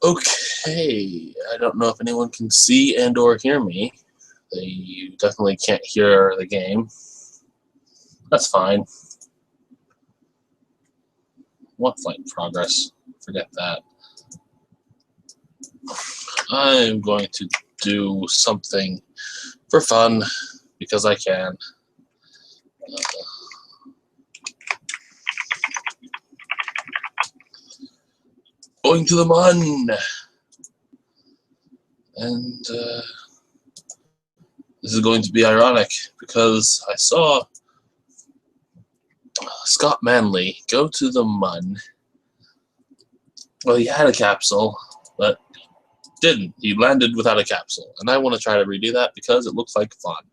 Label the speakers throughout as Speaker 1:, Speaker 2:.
Speaker 1: Okay, I don't know if anyone can see and or hear me. You definitely can't hear the game. That's fine. What flight progress? Forget that. I'm going to do something for fun because I can. Going to the Mun! And this is going to be ironic because I saw Scott Manley go to the Mun. Well, he had a capsule, but didn't. He landed without a capsule. And I want to try to redo that because it looks like fun.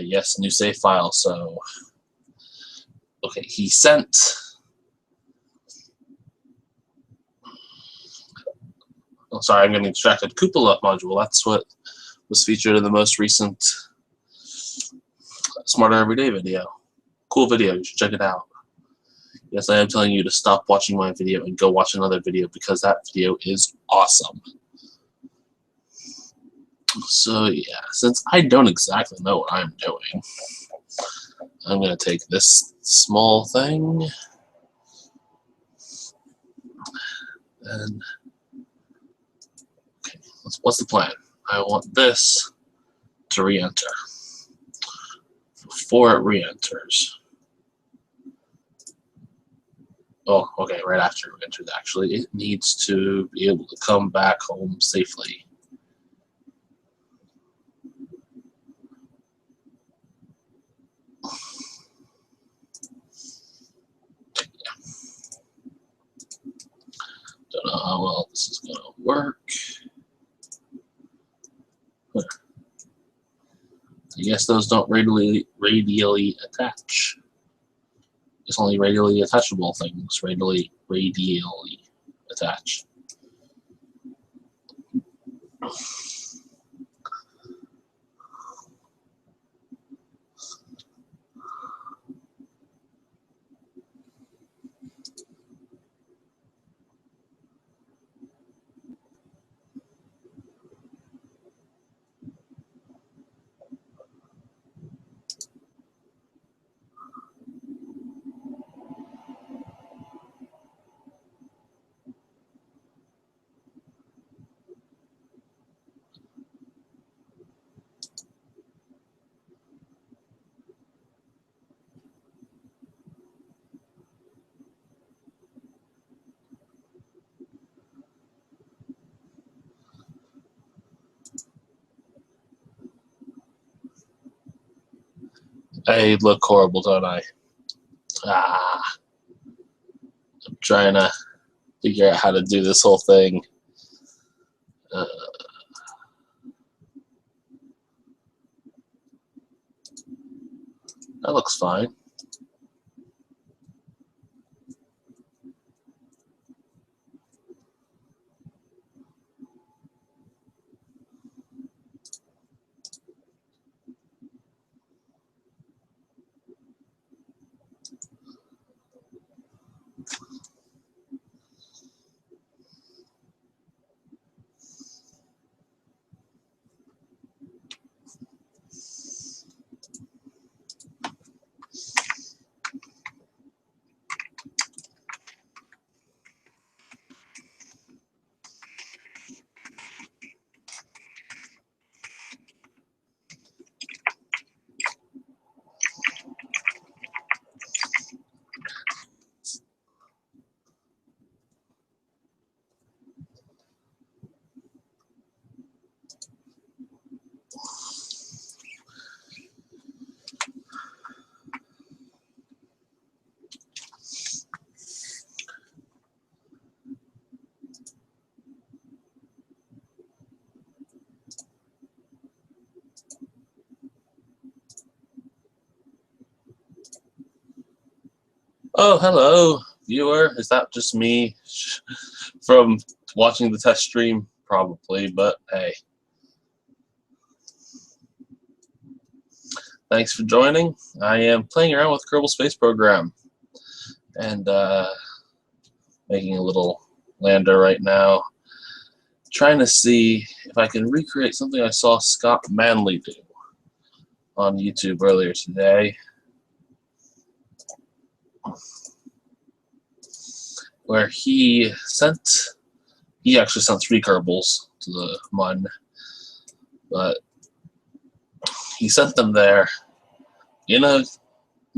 Speaker 1: Yes, new save file, so... Okay, he sent... Oh, sorry, I'm getting distracted. Cupola module, that's what was featured in the most recent Smarter Everyday video. Cool video, you should check it out. Yes, I am telling you to stop watching my video and go watch another video because that video is awesome. So yeah, since I don't exactly know what I'm doing, I'm going to take this small thing and okay, what's the plan? I want this to re-enter. Before it re-enters. Oh, okay, right after it enters, actually. It needs to be able to come back home safely. Don't know how well this is going to work. I guess those don't radially attach. It's only radially attachable things radially attach. I look horrible, don't I? I'm trying to figure out how to do this whole thing. That looks fine. Oh, hello, viewer. Is that just me from watching the test stream? Probably, but hey. Thanks for joining. I am playing around with Kerbal Space Program and making a little lander right now, trying to see if I can recreate something I saw Scott Manley do on YouTube earlier today, where he actually sent 3 Kerbals to the Mun, but he sent them there in a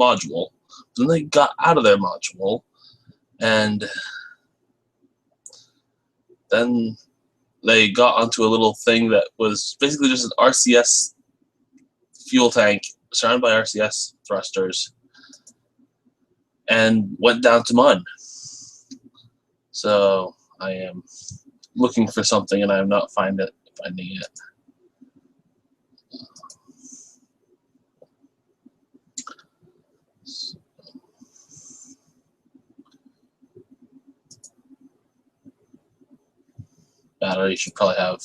Speaker 1: module. Then they got out of their module, and then they got onto a little thing that was basically just an RCS fuel tank surrounded by RCS thrusters, and went down to Mun. So I am looking for something, and I am not finding it. Battery should probably have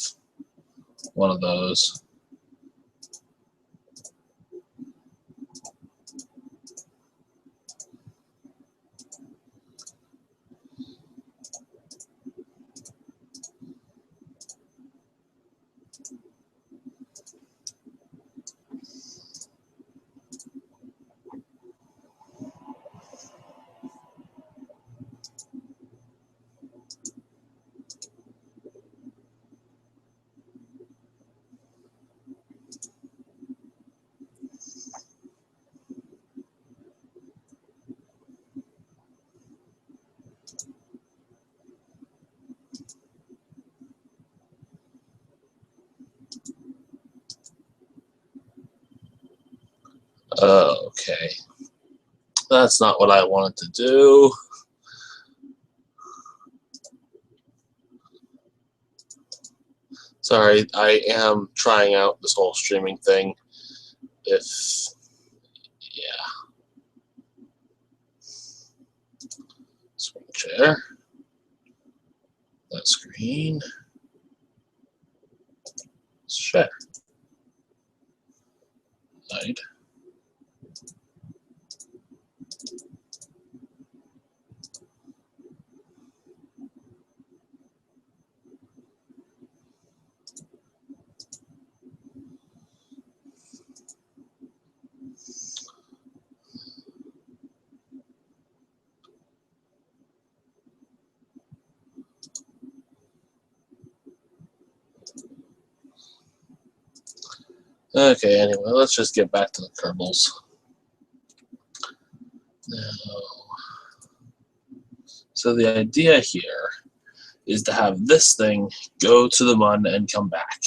Speaker 1: one of those. Okay. That's not what I wanted to do. Sorry, I am trying out this whole streaming thing. Yeah. Swing chair. That screen. Share. Hide. Okay, anyway, let's just get back to the Kerbals. Now, so the idea here is to have this thing go to the Mun and come back.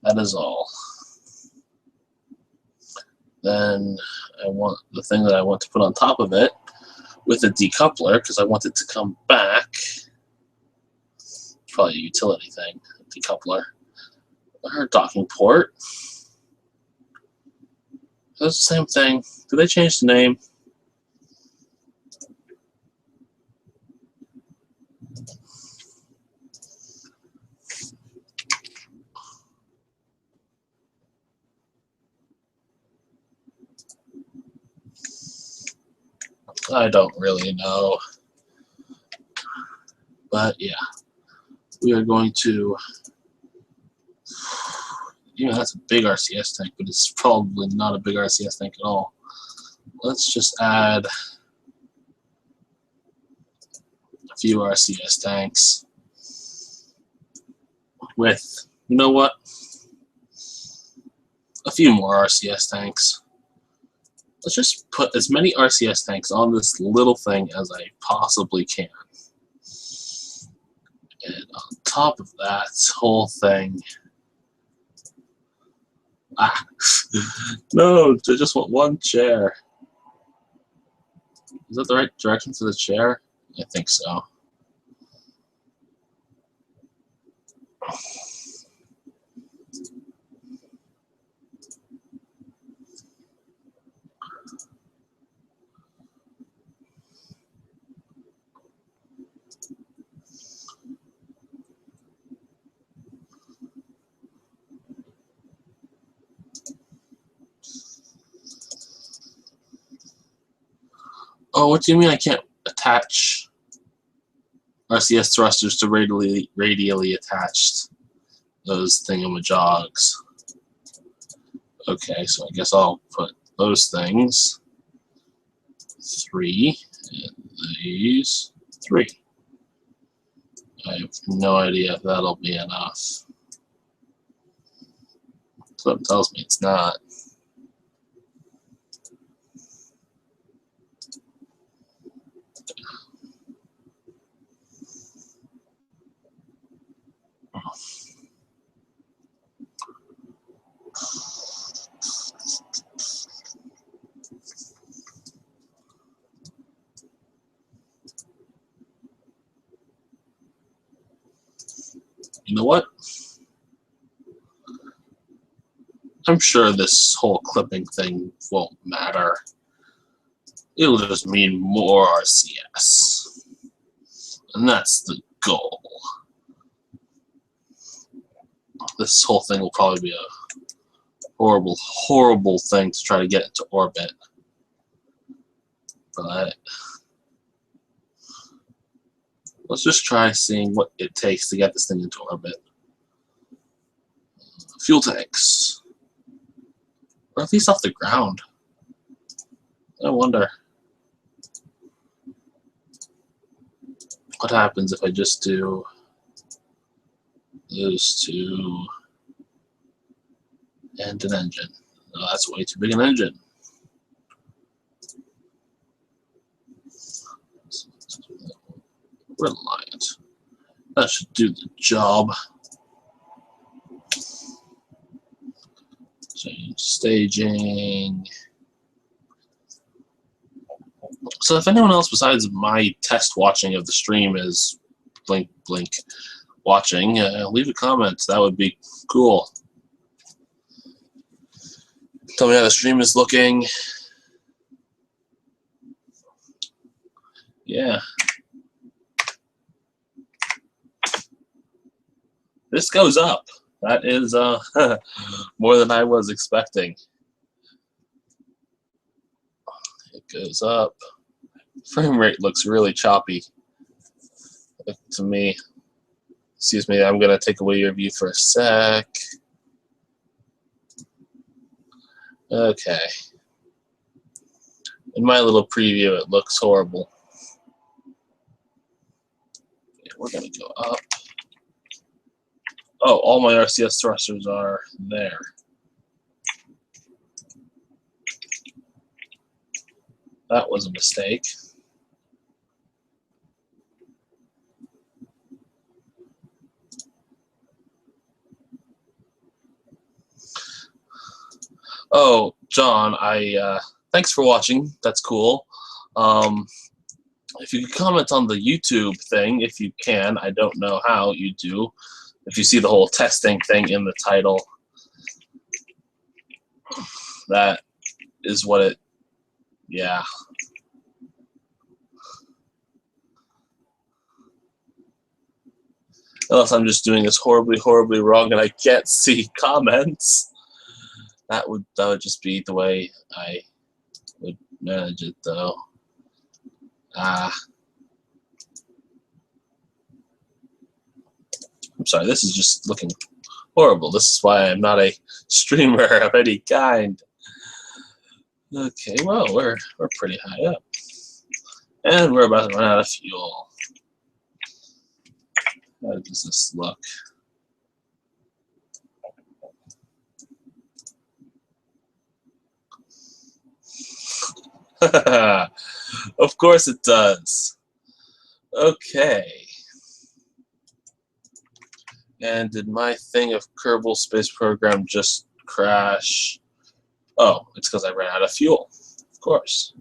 Speaker 1: That is all. Then I want the thing that I want to put on top of it with a decoupler, because I want it to come back. Probably a utility thing, a decoupler. Or docking port. That's the same thing. Did they change the name? I don't really know. But yeah, we are going to. That's a big RCS tank, but it's probably not a big RCS tank at all. Let's just add a few RCS tanks with, you know what? A few more RCS tanks. Let's just put as many RCS tanks on this little thing as I possibly can. And on top of that whole thing, no, I just want one chair. Is that the right direction for the chair? I think so. Oh, what do you mean I can't attach RCS thrusters to radially attached those thingamajogs. Okay, so I guess I'll put those things 3 and these 3. I have no idea if that'll be enough. Something tells me it's not. You know what? I'm sure this whole clipping thing won't matter. It'll just mean more RCS. And that's the goal. This whole thing will probably be a horrible, horrible thing to try to get into orbit. But let's just try seeing what it takes to get this thing into orbit. Fuel tanks. Or at least off the ground. I wonder what happens if I just do those two and an engine. No, that's way too big an engine. Reliant. That should do the job. Change staging. So if anyone else besides my test watching of the stream is blink watching, leave a comment. That would be cool. Tell me how the stream is looking. Yeah. This goes up. That is more than I was expecting. It goes up. Frame rate looks really choppy to me. Excuse me, I'm going to take away your view for a sec. Okay. In my little preview, it looks horrible. Okay, we're going to go up. Oh, all my RCS thrusters are there. That was a mistake. Oh, John, thanks for watching. That's cool. If you could comment on the YouTube thing, if you can. I don't know how you do. If you see the whole testing thing in the title, that is what it, yeah. Unless I'm just doing this horribly, horribly wrong and I can't see comments. That would just be the way I would manage it, though. I'm sorry, this is just looking horrible. This is why I'm not a streamer of any kind. Okay, well, we're pretty high up. And we're about to run out of fuel. How does this look? Of course it does. Okay. And did my thing of Kerbal Space Program just crash? Oh, it's because I ran out of fuel. Of course.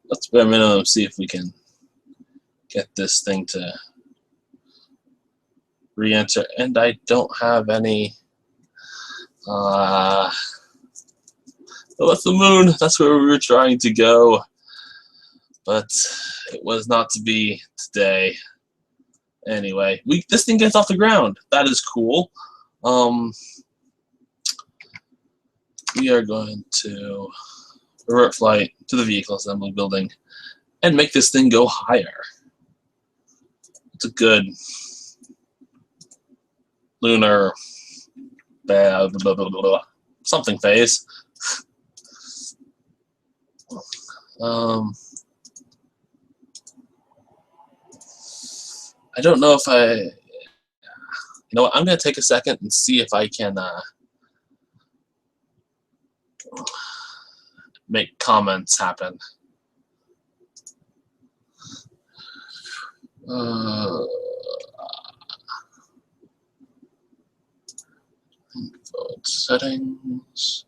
Speaker 1: Let's bare minimum see if we can get this thing to re-enter. And I don't have any. Well, that's the moon. That's where we were trying to go. But it was not to be today. Anyway, this thing gets off the ground. That is cool. We are going to, revert flight to the vehicle assembly building, and make this thing go higher. It's a good lunar blah, blah, blah, blah, blah, something phase. I don't know if you know what, I'm going to take a second and see if I can make comments happen. Settings.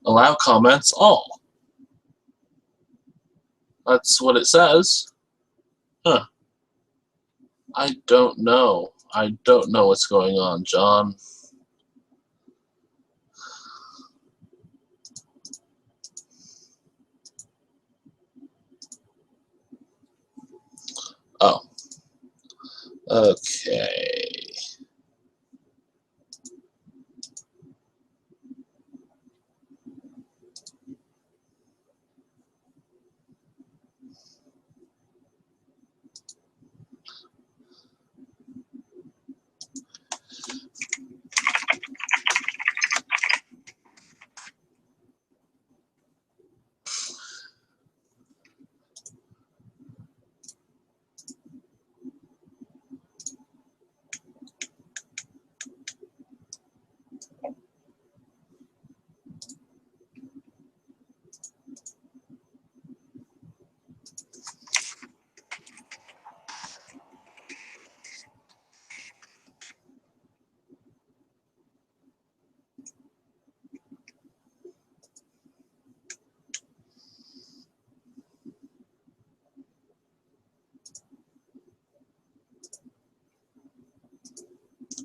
Speaker 1: Allow comments all. That's what it says. Huh. I don't know. I don't know what's going on, John. Oh. Okay.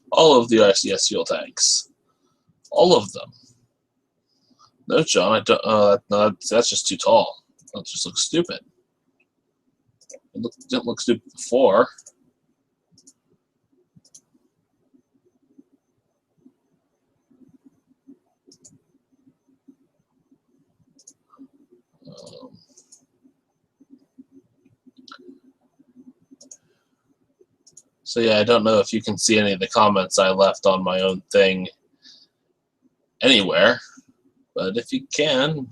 Speaker 1: All of the RCS fuel tanks. All of them. No, John, I don't. No, that's just too tall. That just looks stupid. It didn't look stupid before. So yeah, I don't know if you can see any of the comments I left on my own thing anywhere, but if you can,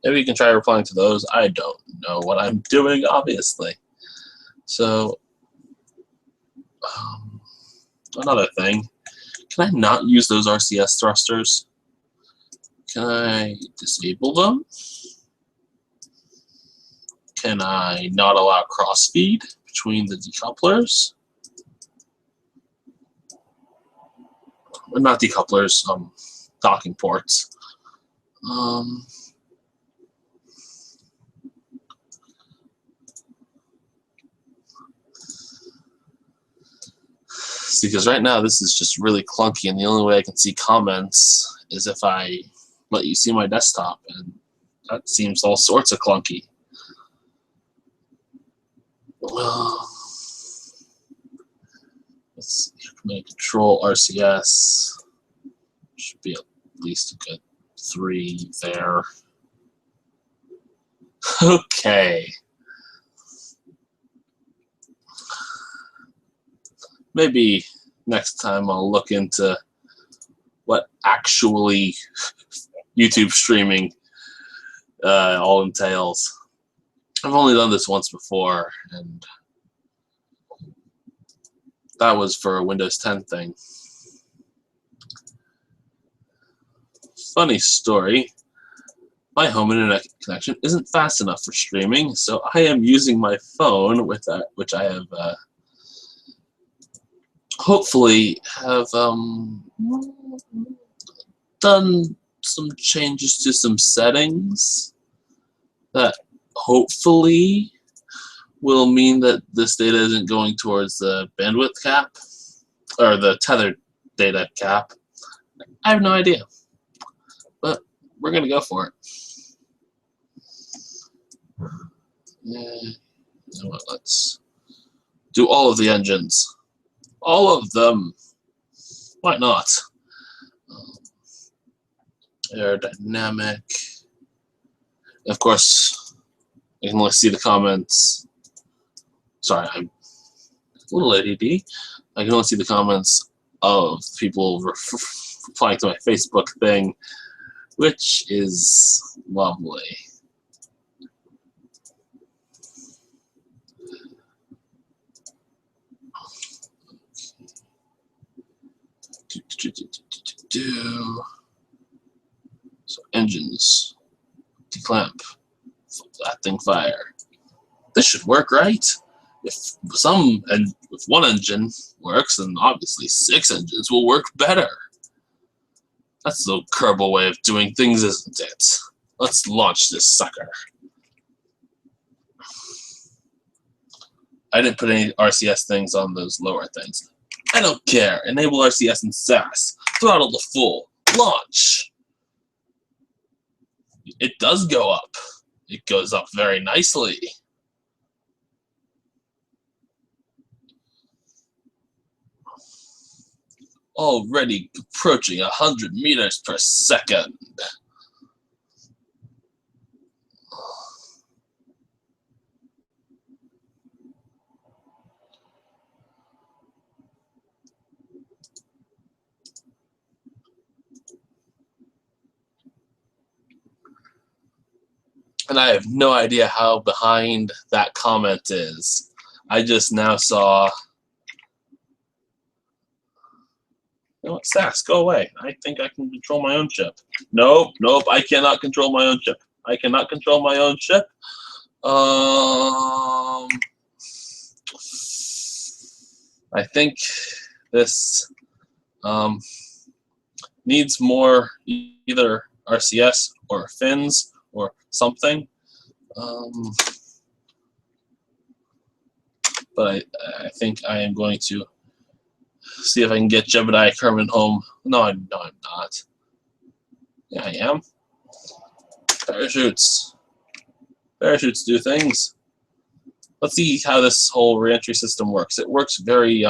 Speaker 1: maybe you can try replying to those. I don't know what I'm doing, obviously. So, another thing, can I not use those RCS thrusters? Can I disable them? Can I not allow crossfeed between the decouplers? Not decouplers, docking ports. See, because right now this is just really clunky, and the only way I can see comments is if I let you see my desktop, and that seems all sorts of clunky. Let's see, command control RCS. Should be at least a good 3 there. Okay. Maybe next time I'll look into what actually YouTube streaming all entails. I've only done this once before, and that was for a Windows 10 thing. Funny story, my home internet connection isn't fast enough for streaming, so I am using my phone with that, which I have hopefully have done some changes to some settings that hopefully will mean that this data isn't going towards the bandwidth cap or the tethered data cap. I have no idea, but we're gonna go for it. Yeah, you know what, let's do all of the engines. All of them. Why not? Aerodynamic. Of course, you can only see the comments. Sorry, I'm a little ADD. I can only see the comments of people replying to my Facebook thing, which is lovely. So engines, declamp, that thing fire. This should work, right? If one engine works, then obviously 6 engines will work better. That's the Kerbal way of doing things, isn't it? Let's launch this sucker. I didn't put any RCS things on those lower things. I don't care. Enable RCS and SAS. Throttle to full. Launch. It does go up. It goes up very nicely. Already approaching 100 meters per second. And I have no idea how behind that comment is. I just now saw... You know what, SAS, go away. I think I can control my own ship. Nope, I cannot control my own ship. I cannot control my own ship. I think this needs more either RCS or fins or something. But I think I am going to see if I can get Jebediah Kerman home. No, I'm not. Yeah, I am. Parachutes. Parachutes do things. Let's see how this whole reentry system works. It works very,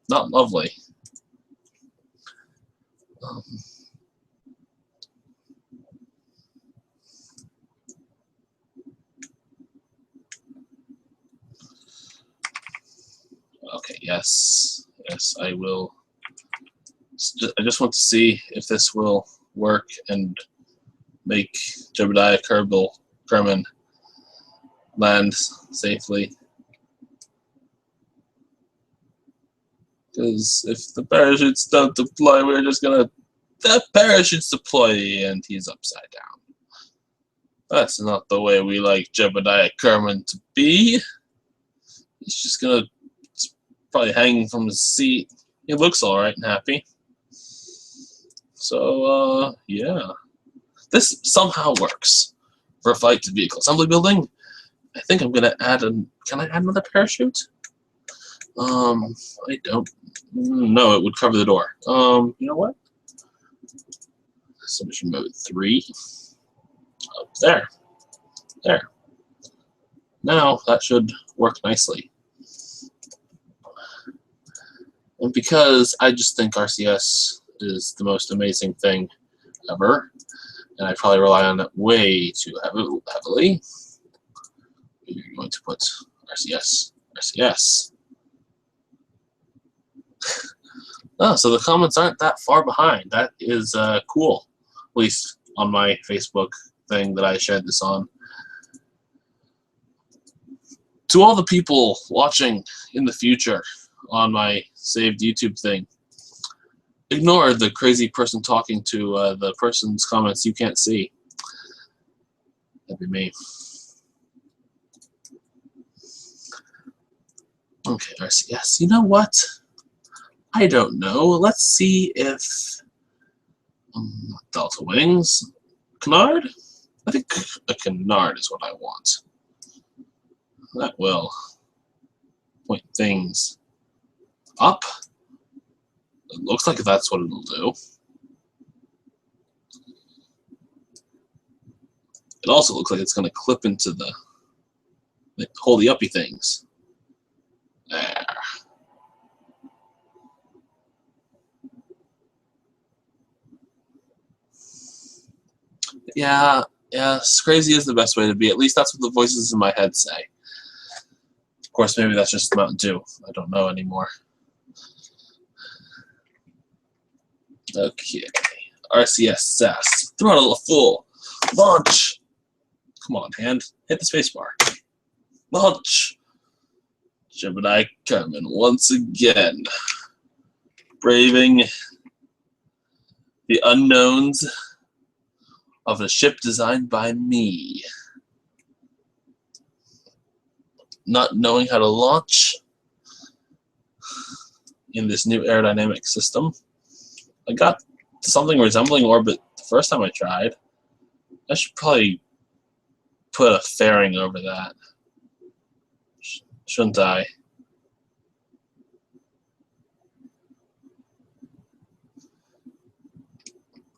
Speaker 1: not lovely. Okay, yes, I will. I just want to see if this will work and make Jebediah Kerman land safely. Because if the parachutes don't deploy, we're just gonna... The parachutes deploy and he's upside down. That's not the way we like Jebediah Kerman to be. He's just gonna... probably hanging from his seat. He looks alright and happy. So, yeah. This somehow works for a flight to vehicle assembly building. I think I'm gonna add can I add another parachute? I don't. No, it would cover the door. You know what? Submission mode 3. Up there. There. Now that should work nicely. And because I just think RCS is the most amazing thing ever, and I probably rely on it way too heavily, we're going to put RCS. Oh, so the comments aren't that far behind. That is cool, at least on my Facebook thing that I shared this on. To all the people watching in the future on my saved YouTube thing, ignore the crazy person talking to the person's comments you can't see. That'd be me. Okay, RCS. You know what? I don't know. Let's see if Delta Wings. Canard? I think a canard is what I want. That will point things up. It looks like that's what it'll do. It also looks like it's going to clip into the holdy-uppy things. There. Yeah, crazy is the best way to be. At least that's what the voices in my head say. Of course, maybe that's just Mountain Dew. I don't know anymore. Okay. RCS SAS. Throttle full. Launch! Come on, hand. Hit the spacebar. Launch! Gemini coming once again. Braving the unknowns of a ship designed by me. Not knowing how to launch in this new aerodynamic system. I got something resembling orbit the first time I tried. I should probably put a fairing over that. Shouldn't I?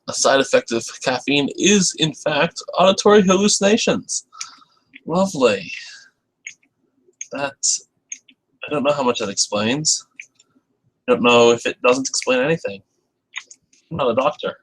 Speaker 1: A side effect of caffeine is, in fact, auditory hallucinations. Lovely. That, I don't know how much that explains. I don't know if it doesn't explain anything. I'm not a doctor.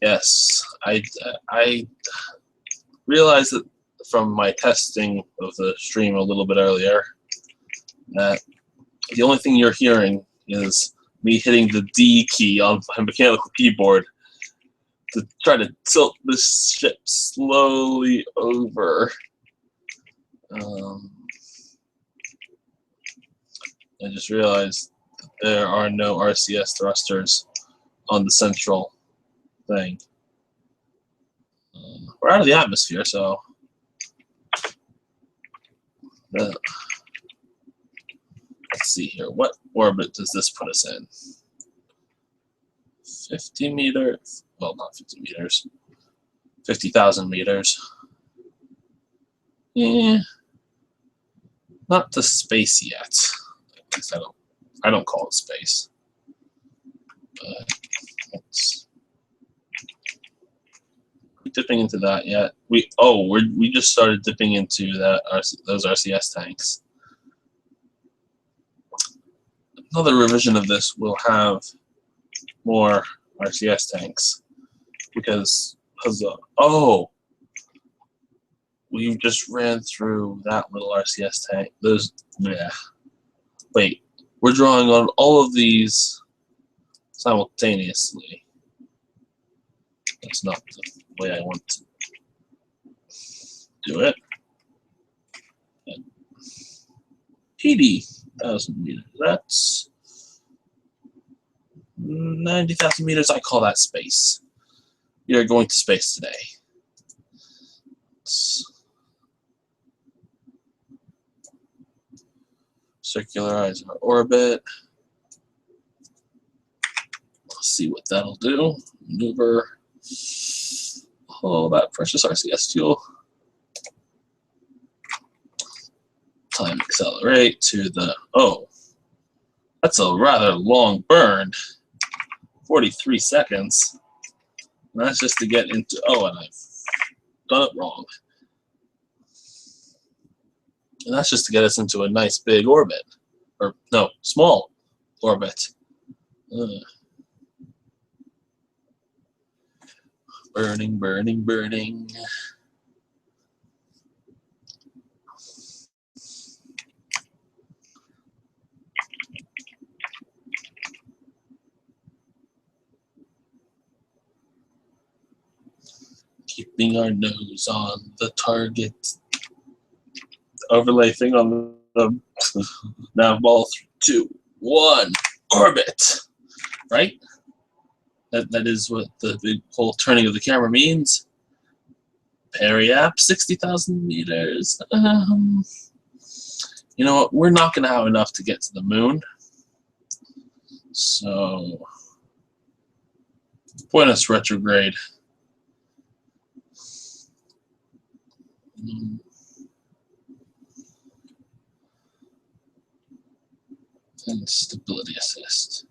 Speaker 1: Yes, I realized that from my testing of the stream a little bit earlier that the only thing you're hearing is me hitting the D key on my mechanical keyboard to try to tilt this ship slowly over. I just realized that there are no RCS thrusters on the central thing. We're out of the atmosphere, so let's see here. What orbit does this put us in? 50 meters. Well, not 50 meters. 50,000 meters. Yeah, not to space yet. At least I don't call it space. But let's. We're dipping into that yet? We just started dipping into those RCS tanks. Another revision of this will have more RCS tanks because we just ran through that little RCS tank. Wait, we're drawing on all of these simultaneously. That's not the way I want to do it. 80,000 meters. That's 90,000 meters. I call that space. We are going to space today. Circularize our orbit. Let's see what that'll do. Maneuver. Oh, that precious RCS fuel. Time accelerate to the, that's a rather long burn. 43 seconds. And that's just to get into, and I've done it wrong. And that's just to get us into a nice big orbit. Or, no, small orbit. Burning, burning, burning. Keeping our nose on the target. Overlay thing on the nav ball 3, 2, 1, orbit. Right? That is what the big whole turning of the camera means. Periap, 60,000 meters. You know what? We're not going to have enough to get to the moon. So, point us retrograde. And stability assist.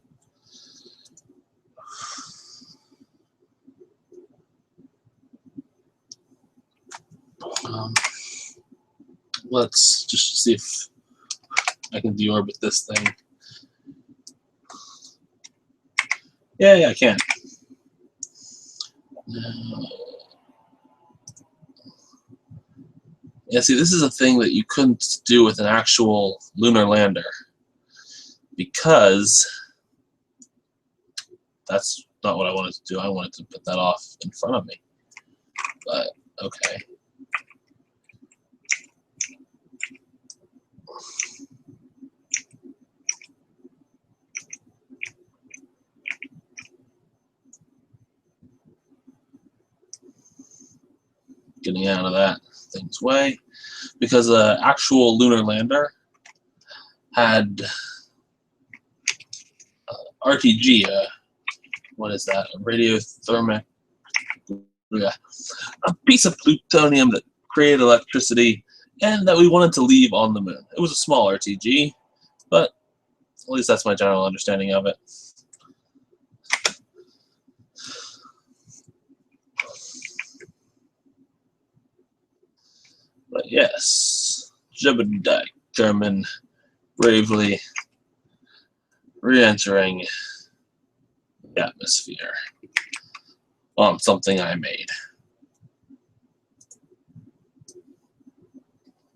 Speaker 1: Let's just see if I can deorbit this thing. Yeah, I can. Yeah, see, this is a thing that you couldn't do with an actual lunar lander, because that's not what I wanted to do. I wanted to put that off in front of me. But, okay. Getting out of that thing's way, because the actual lunar lander had RTG, what is that? A radiothermic, a piece of plutonium that created electricity, and that we wanted to leave on the moon. It was a small RTG, but at least that's my general understanding of it. But yes, Jebediah Kerman bravely re-entering the atmosphere on something I made.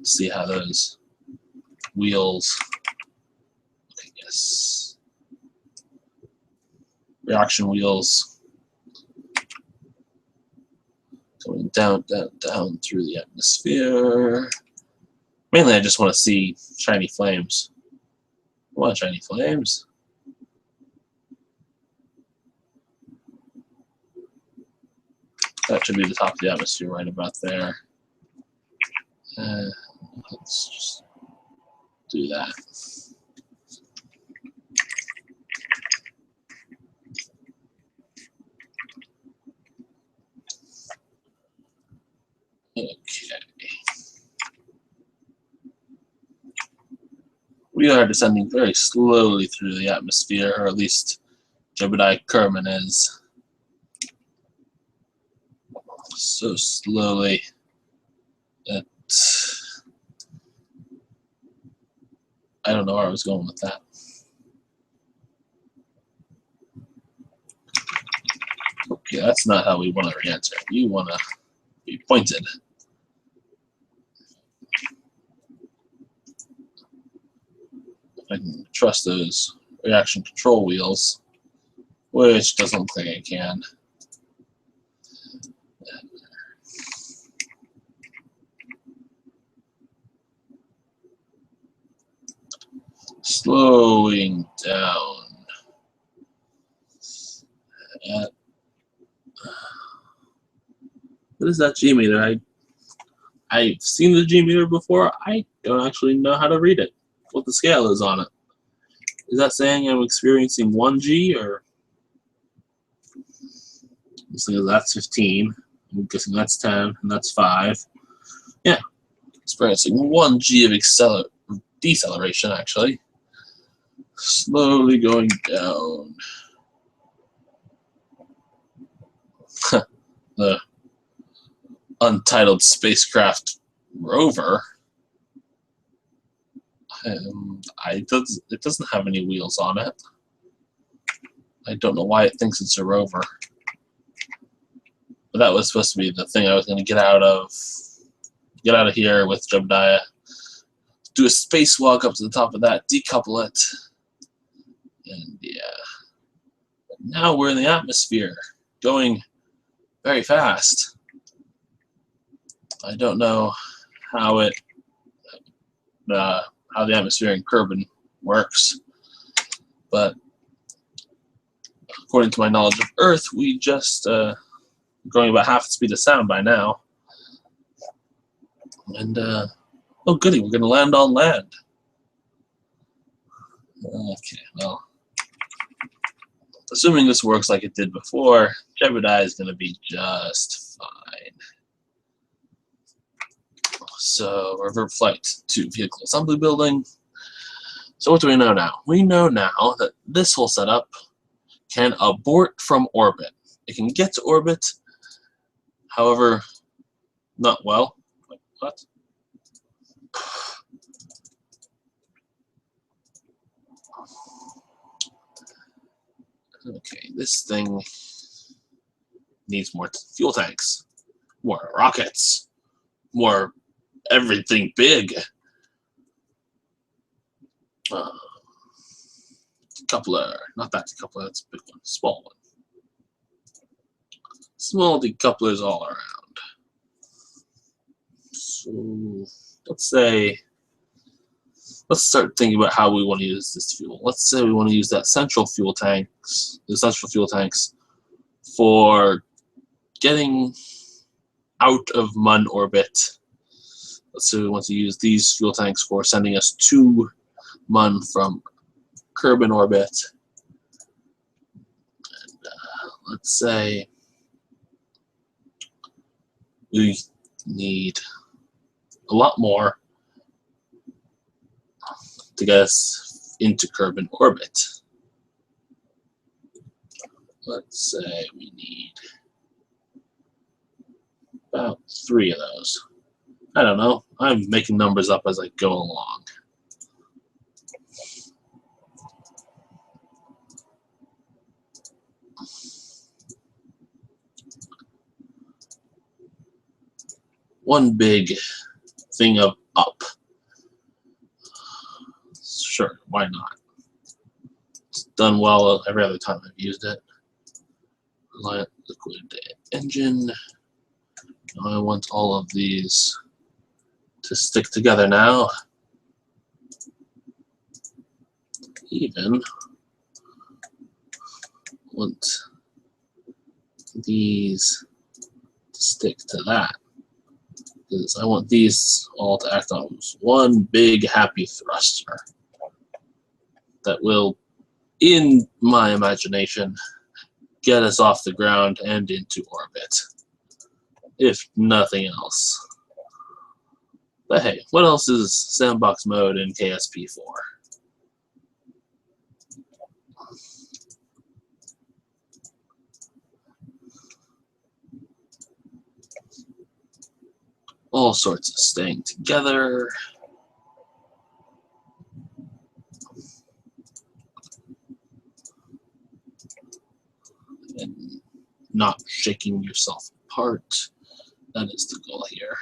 Speaker 1: Let's see how those wheels. Okay, yes. Reaction wheels going down, down, down through the atmosphere. Mainly, I just want to see shiny flames. I want shiny flames. That should be the top of the atmosphere right about there. Let's just do that. Okay. We are descending very slowly through the atmosphere, or at least Jebediah Kerman is. So slowly that I don't know where I was going with that. Okay, that's not how we want to re-enter. We want to be pointed. I can trust those reaction control wheels, which doesn't look like I can. Slowing down. What is that G meter? I've seen the G meter before. I don't actually know how to read it. What the scale is on it. Is that saying I'm experiencing 1 G, or that's 15? I'm guessing that's 10, and that's 5. Yeah, experiencing 1 G of deceleration, actually. Slowly going down. The untitled spacecraft rover. It doesn't have any wheels on it. I don't know why it thinks it's a rover. But that was supposed to be the thing I was going to get out of here with Jebediah. Do a spacewalk up to the top of that, decouple it, and yeah. But now we're in the atmosphere, going very fast. I don't know how how the atmosphere in Kerbal works, but according to my knowledge of Earth, we just going about half the speed of sound by now. And, oh goody, we're going to land on land. Okay, well, assuming this works like it did before, Jebediah is going to be just fine. So, revert flight to vehicle assembly building. So what do we know now? We know now that this whole setup can abort from orbit. It can get to orbit, however, not well. Wait, what? Okay, this thing needs more fuel tanks, more rockets, more everything big. Decoupler, not that decoupler, that's a big one, small one. Small decouplers all around. So let's start thinking about how we want to use this fuel. Let's say we want to use that central fuel tanks, the central fuel tanks, for getting out of MUN orbit. Let's say we want to use these fuel tanks for sending us to MUN from Kerbal orbit. And, let's say we need a lot more to get us into Kerbal orbit. Let's say we need about 3 of those. I don't know. I'm making numbers up as I go along. One big thing of up. Sure, why not? It's done well every other time I've used it. Reliant liquid engine. I want all of these to stick together now. Even want these to stick to that, because I want these all to act on one big happy thruster that will, in my imagination, get us off the ground and into orbit, if nothing else. But hey, what else is sandbox mode in KSP for? All sorts of staying together. And not shaking yourself apart. That is the goal here.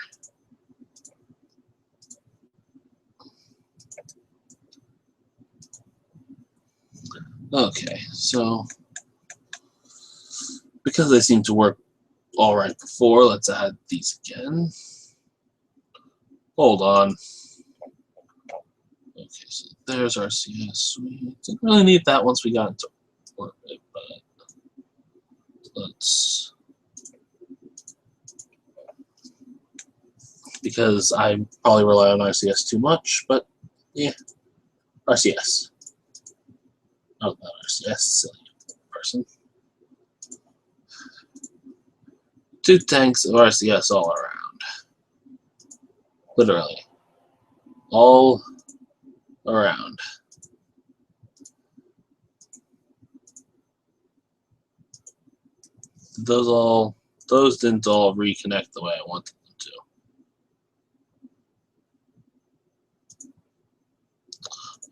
Speaker 1: Okay, so because they seem to work all right before, let's add these again. Hold on. Okay, so there's our CS. We didn't really need that once we got into orbit, but let's, because I probably rely on RCS too much, but yeah, RCS. Not RCS, silly person. 2 tanks of RCS all around. Literally. All around. Those didn't all reconnect the way I wanted them to.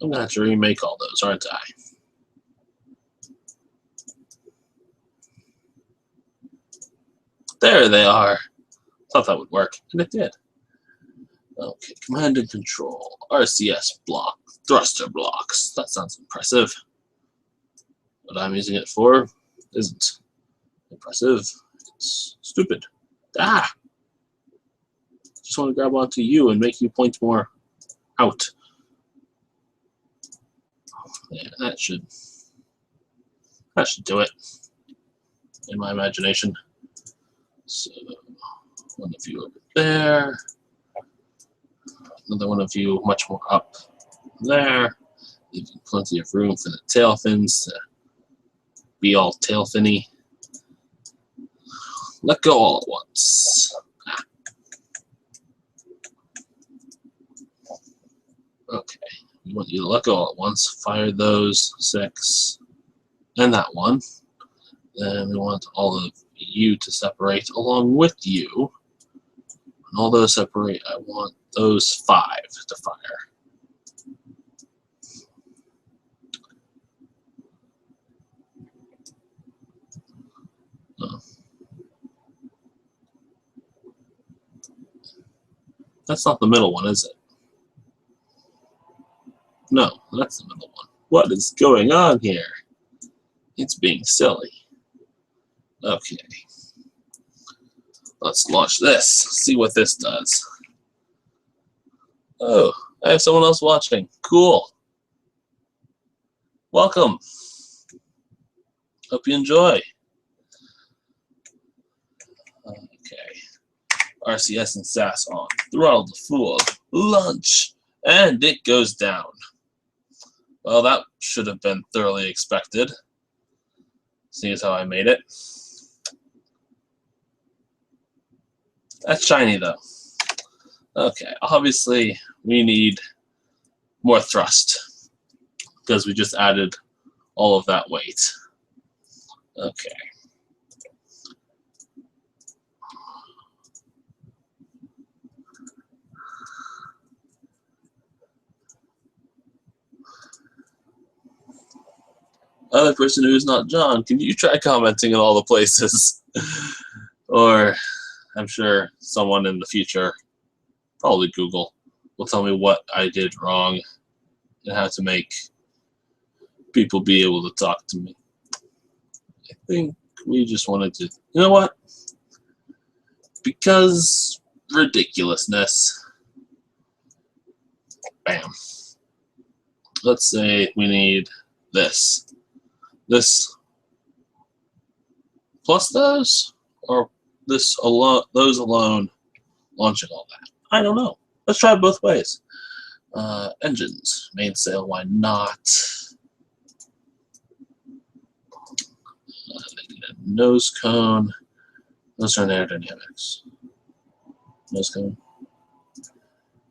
Speaker 1: I'm gonna have to remake all those, aren't I? There they are. Thought that would work, and it did. Okay, command and control. RCS block. Thruster blocks. That sounds impressive. What I'm using it for isn't impressive. It's stupid. Ah! Just want to grab onto you and make you point more out. Yeah, that should do it, in my imagination. So, one of you over there. Another one of you much more up there. Leaving plenty of room for the tail fins to be all tail finny. Let go all at once. Okay, we want you to let go all at once. Fire those 6 and that one. Then we want all of you to separate along with you. When all those separate, I want those 5 to fire. Oh. That's not the middle one, is it? No, that's the middle one. What is going on here? It's being silly. Okay. Let's launch this. See what this does. Oh, I have someone else watching. Cool. Welcome. Hope you enjoy. Okay. RCS and SAS on. Throttle to full. Launch. And it goes down. Well, that should have been thoroughly expected. Seeing as how I made it. That's shiny, though. Okay, obviously, we need more thrust because we just added all of that weight. Okay. Other person who's not John, can you try commenting in all the places? Or I'm sure someone in the future, probably Google, will tell me what I did wrong and how to make people be able to talk to me. I think we just wanted to, you know what? Because ridiculousness. Bam. Let's say we need this. This plus those, or this alone, those alone, launching all that. I don't know. Let's try it both ways. Engines, mainsail, why not? They need a nose cone. Those are aerodynamics. Nose cone.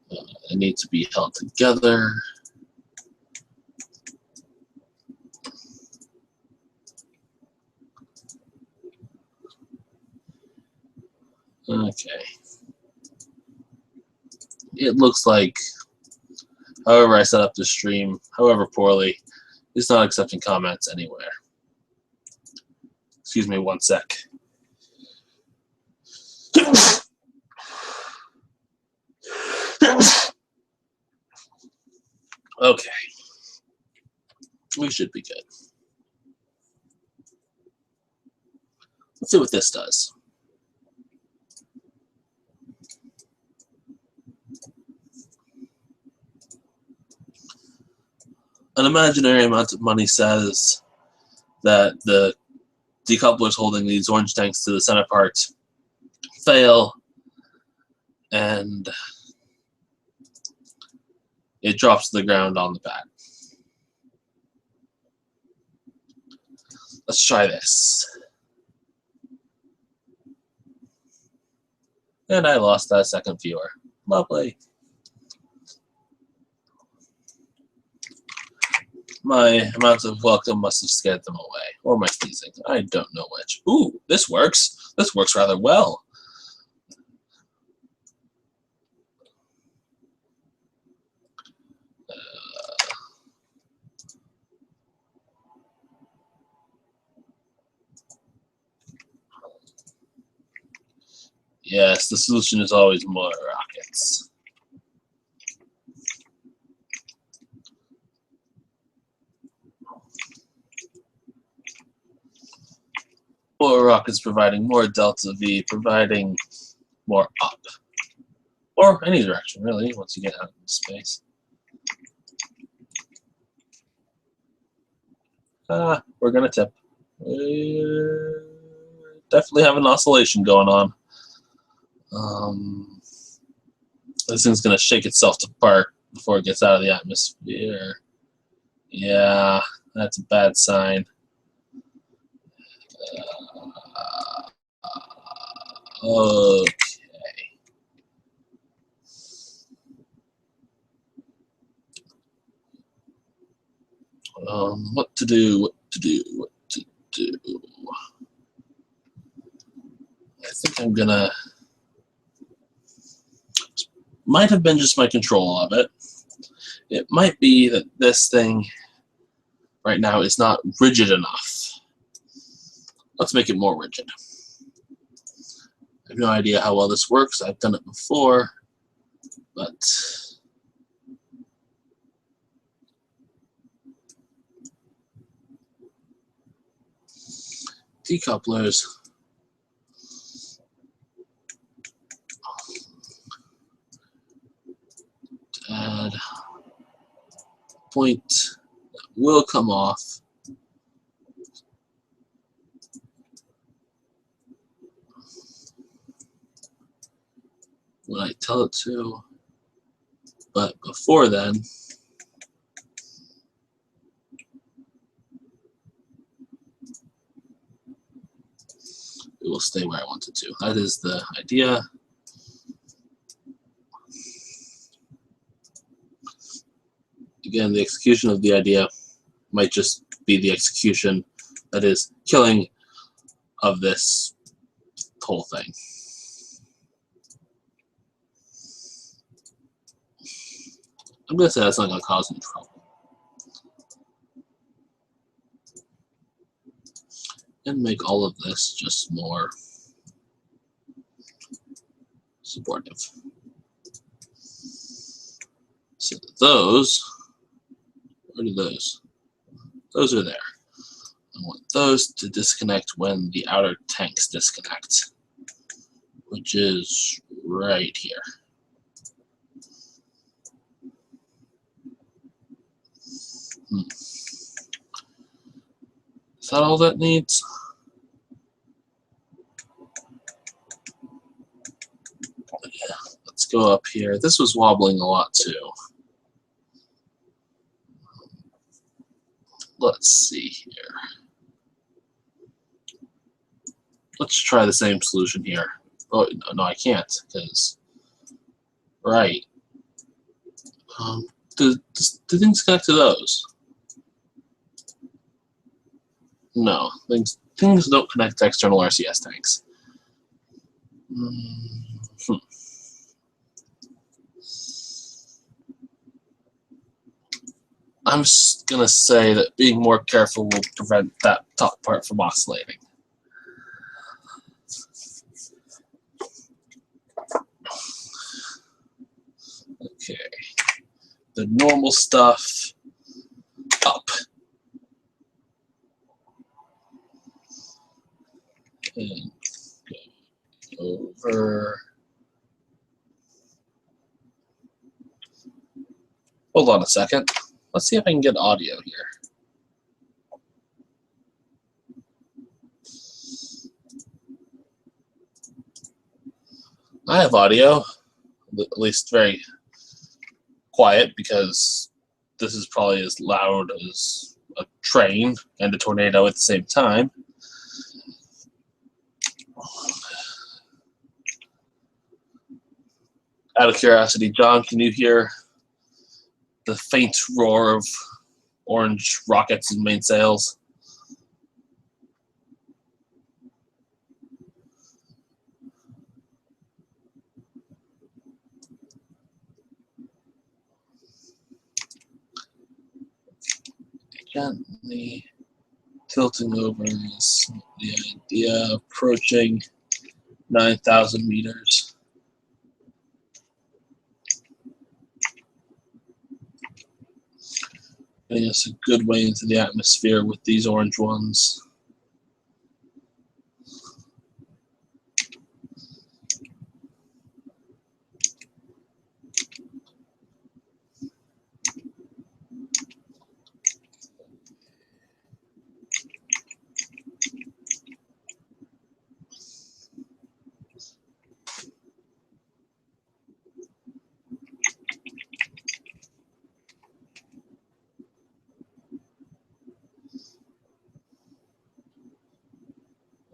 Speaker 1: They need to be held together. Okay. It looks like, however I set up the stream, however poorly, it's not accepting comments anywhere. Excuse me 1 sec. Okay. We should be good. Let's see what this does. An imaginary amount of money says that the decouplers holding these orange tanks to the center part fail, and it drops to the ground on the pad. Let's try this. And I lost that second viewer. Lovely. My amount of welcome must have scared them away. Or my sneezing. I don't know which. Ooh, this works. This works rather well. Yes, the solution is always more rockets. More rockets providing more delta V, providing more up. Or any direction, really, once you get out into space. We're going to tip. Definitely have an oscillation going on. This thing's going to shake itself apart before it gets out of the atmosphere. Yeah, that's a bad sign. Okay. What to do? I think I'm gonna. Might have been just my control of it. It might be that this thing right now is not rigid enough. Let's make it more rigid. I have no idea how well this works. I've done it before, but decouplers. Add point that will come off. When I tell it to, but before then, it will stay where I want it to. That is the idea. Again, the execution of the idea might just be the execution, that is, killing of this whole thing. I'm going to say that's not going to cause any trouble. And make all of this just more supportive. So those, where are those? Those are there. I want those to disconnect when the outer tanks disconnect, which is right here. Is that all that needs? Yeah, let's go up here. This was wobbling a lot too. Let's see here. Let's try the same solution here. Oh, no, I can't, because, right. Do things connect to those? No, things don't connect to external RCS tanks. I'm just going to say that being more careful will prevent that top part from oscillating. Okay. The normal stuff up. And go over. Hold on a second. Let's see if I can get audio here. I have audio, at least very quiet, because this is probably as loud as a train and a tornado at the same time. Out of curiosity, John, can you hear the faint roar of orange rockets and mainsails? Gently tilting over is the idea, approaching 9,000 meters. Getting us a good way into the atmosphere with these orange ones.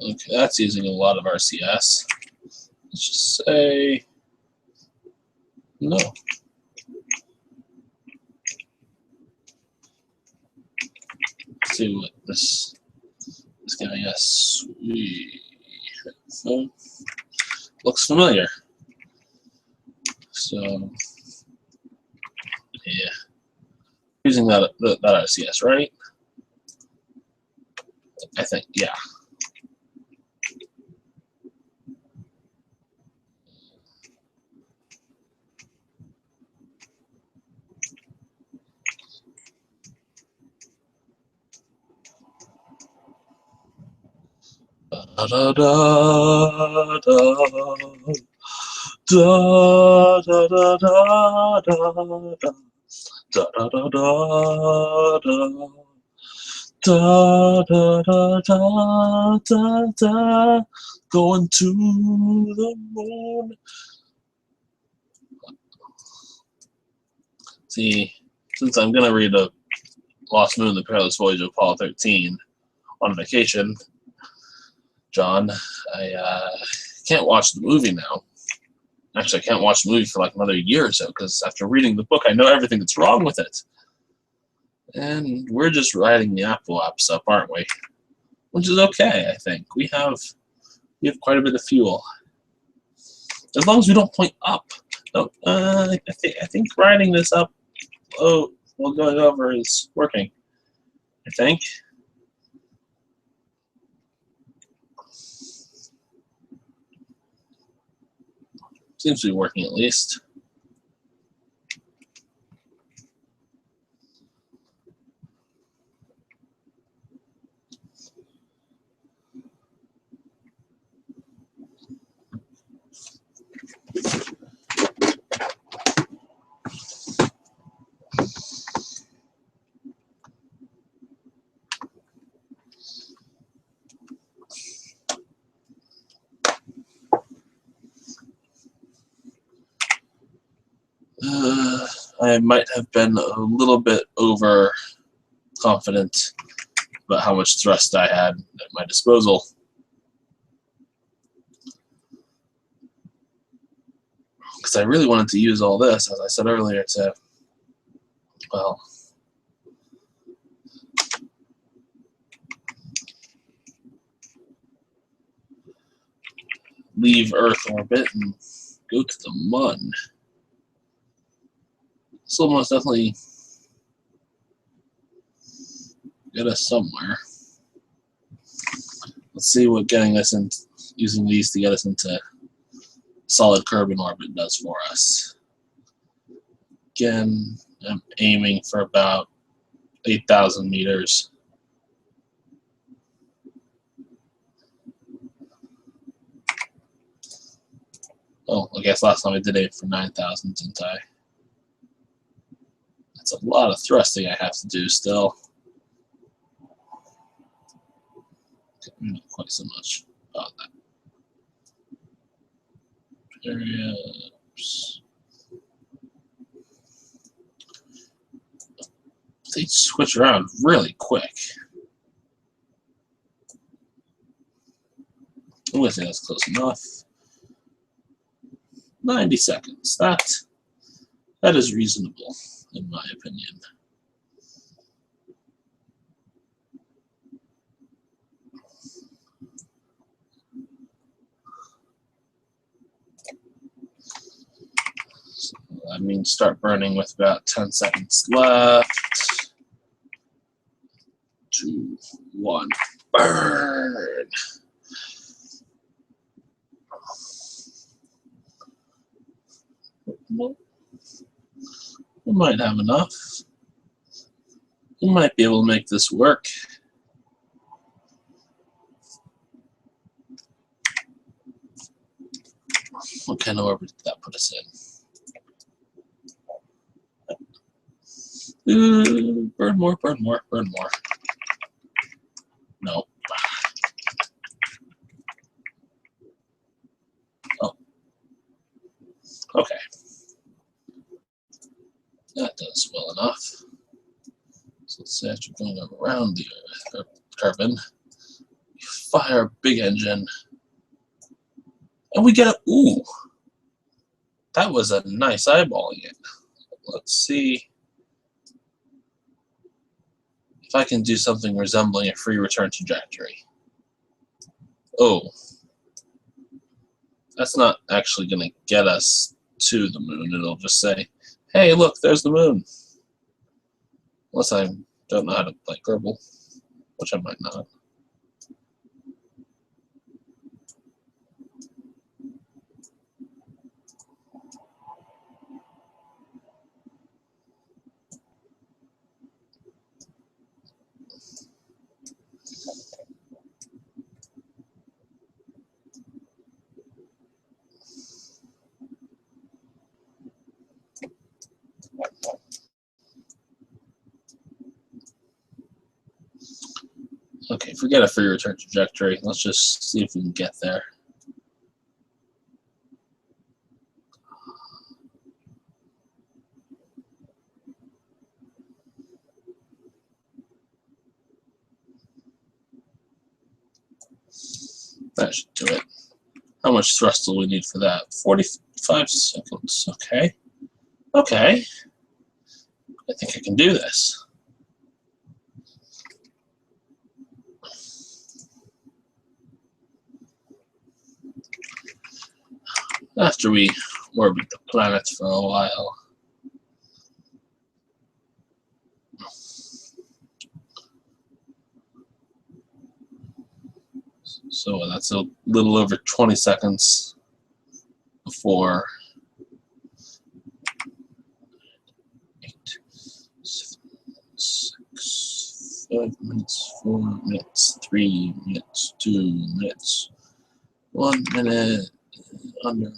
Speaker 1: Okay, that's using a lot of RCS. Let's just say no. Let's see what this is giving us. So, looks familiar. So yeah, using that RCS, right? I think, yeah. Da da da da da da da da da da da da da da da da da da da, going to the moon. See, since I'm gonna read a Lost Moon: The Perilous Voyage of Apollo 13 on vacation, John, I can't watch the movie now. Actually, I can't watch the movie for like another year or so because after reading the book, I know everything that's wrong with it. And we're just riding the Apple apps up, aren't we? Which is okay, I think. We have quite a bit of fuel. As long as we don't point up. Oh, I think riding this up while going over is working. I think. Seems to be working at least. I might have been a little bit overconfident about how much thrust I had at my disposal. Because I really wanted to use all this, as I said earlier, to, well, leave Earth orbit and go to the Mun. This will most definitely get us somewhere. Let's see what getting us in, using these to get us into solid Kerbal orbit does for us. Again, I'm aiming for about 8,000 meters. Oh, I guess last time I did aim for 9,000, didn't I? That's a lot of thrusting I have to do still. Not quite so much about that. Periods. They switch around really quick. I'm gonna say that's close enough. 90 seconds. That is reasonable, in my opinion. So that means start burning with about 10 seconds left. 2, 1, burn! Well, we might have enough. We might be able to make this work. What kind of orbit did that put us in? Burn more, burn more, burn more. No. Oh. Okay. That does well enough. So let's say after going around the Earth, carbon, fire a big engine. And we get a, ooh, that was a nice eyeballing it. Let's see if I can do something resembling a free return trajectory. Oh, that's not actually going to get us to the moon. It'll just say, hey, look, there's the moon. Unless I don't know how to play Kerbal, which I might not. Okay, forget a free return trajectory. Let's just see if we can get there. That should do it. How much thrust do we need for that? 45 seconds. Okay. Okay. I think I can do this. After we orbit the planet for a while. So that's a little over 20 seconds before 8, 7, 6, 5 minutes, 4 minutes, 3 minutes, 2 minutes, 1 minute, under a minute.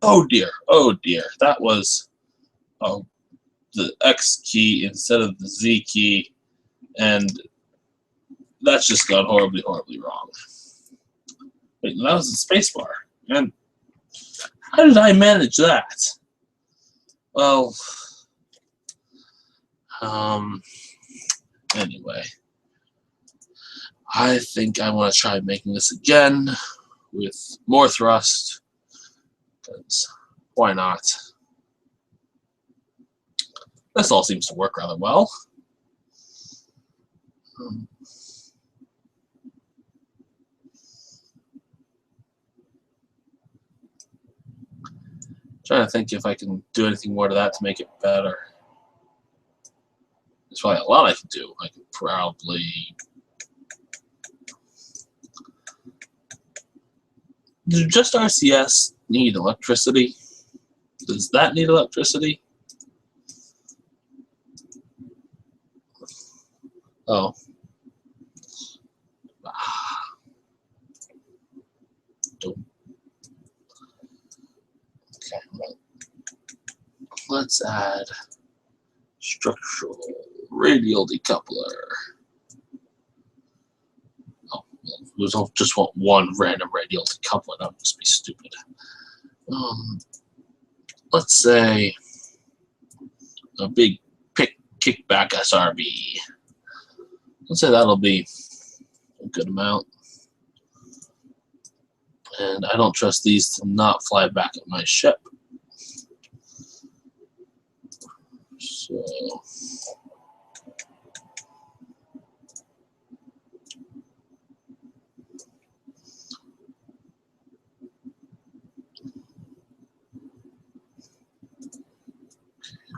Speaker 1: Oh dear, that was the X key instead of the Z key, and that's just gone horribly, horribly wrong. Wait, that was the space bar. And how did I manage that? Well, anyway, I think I want to try making this again with more thrust, because why not? This all seems to work rather well. Trying to think if I can do anything more to that to make it better. There's probably a lot I can do. I could probably... Does just RCS need electricity? Does that need electricity? Oh. Okay, well, let's add structural radial decoupler. Oh, we don't just want one random radial decoupler. That would just be stupid. Let's say a big kickback SRB. Let's say that'll be a good amount. And I don't trust these to not fly back at my ship. So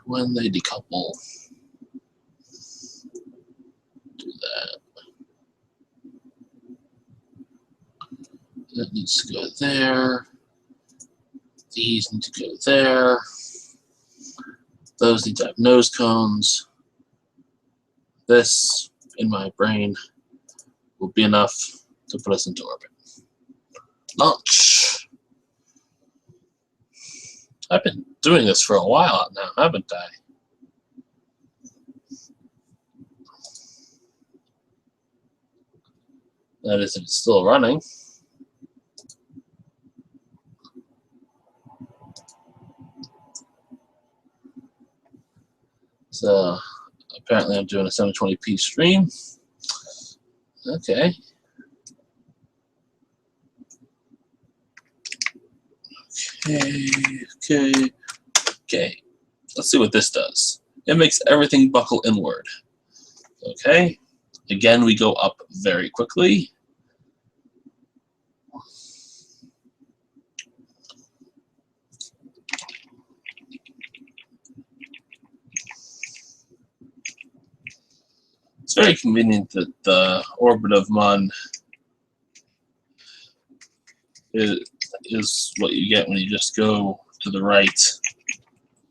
Speaker 1: when they decouple, do that. That needs to go there. These need to go there. Those need to have nose cones. This, in my brain, will be enough to put us into orbit. Launch! I've been doing this for a while now, haven't I? That is, if it's still running. So apparently I'm doing a 720p stream. Okay. Okay. Let's see what this does. It makes everything buckle inward. Okay. Again, we go up very quickly. It's very convenient that the orbit of Mun is what you get when you just go to the right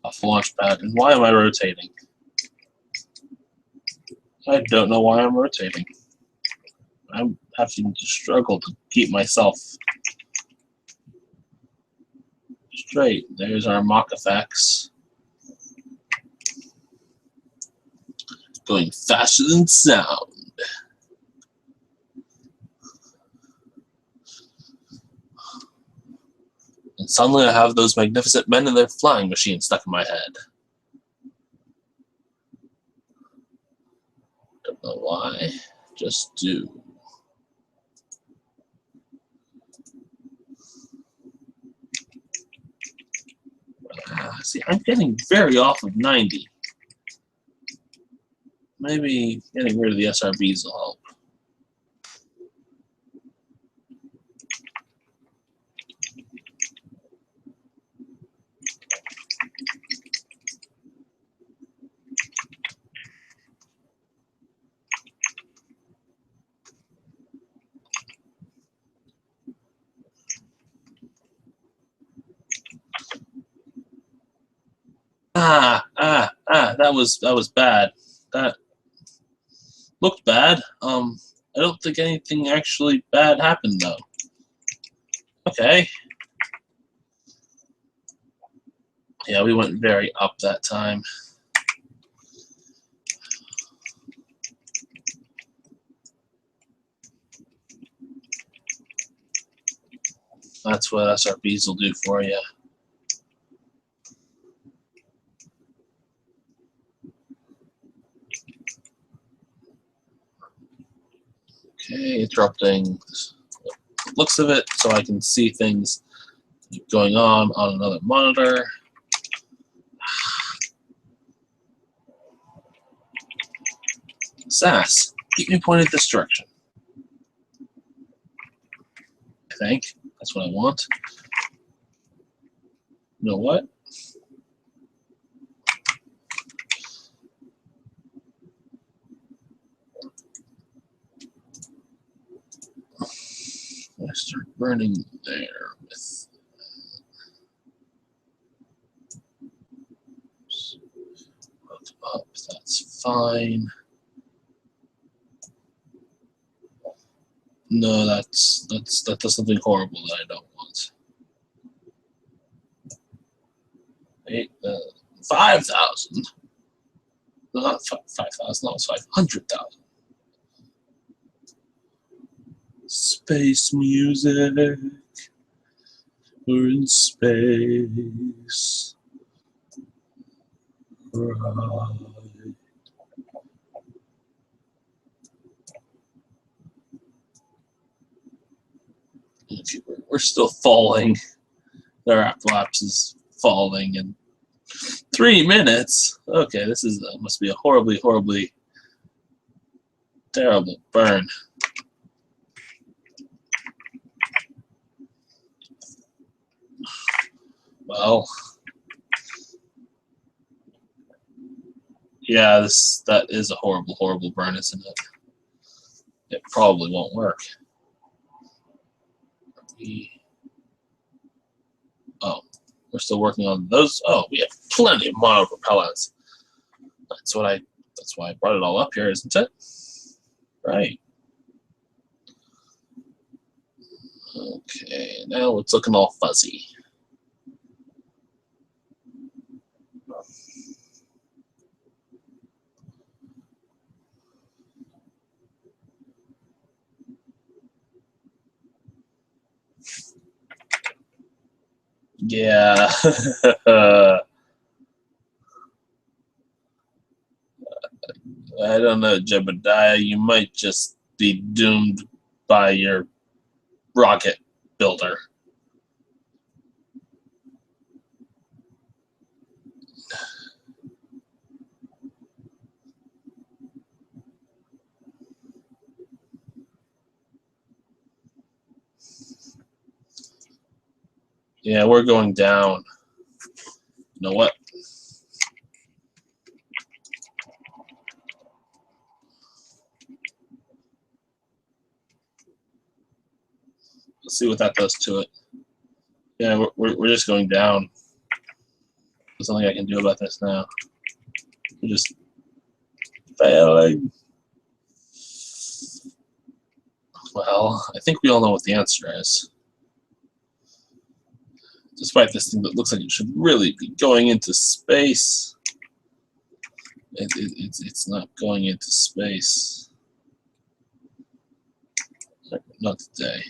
Speaker 1: off the launch pad. And why am I rotating? I don't know why I'm rotating. I'm having to struggle to keep myself straight. There's our mock effects. Going faster than sound. And suddenly I have those magnificent men and their flying machines stuck in my head. Don't know why. Just do. See, I'm getting very off of 90. Maybe getting rid of the SRBs will help. That was bad. That looked bad. I don't think anything actually bad happened though. Okay. Yeah, we went very up that time. That's what SRBs will do for you. Okay, interrupting the looks of it so I can see things going on another monitor. SAS, keep me pointed this direction. I think that's what I want. You know what? I start burning there with up. That's fine. No, that does something horrible that I don't want. 5,000. Not 5,000. That was 500,000. Space music. We're in space. Right. Okay, we're still falling. Their collapse is falling in 3 minutes. Okay, this is must be a horribly terrible burn. Well, yeah, that is a horrible burn, isn't it? It probably won't work. Oh, we're still working on those. Oh, we have plenty of monopropellants. That's why I brought it all up here, isn't it? Right. Okay, now it's looking all fuzzy. Yeah. I don't know, Jebediah. You might just be doomed by your rocket builder. Yeah, we're going down. You know what? Let's see what that does to it. Yeah, we're just going down. There's nothing I can do about this now. We're just failing. Well, I think we all know what the answer is. Despite this thing that looks like it should really be going into space, it's not going into space. Not today.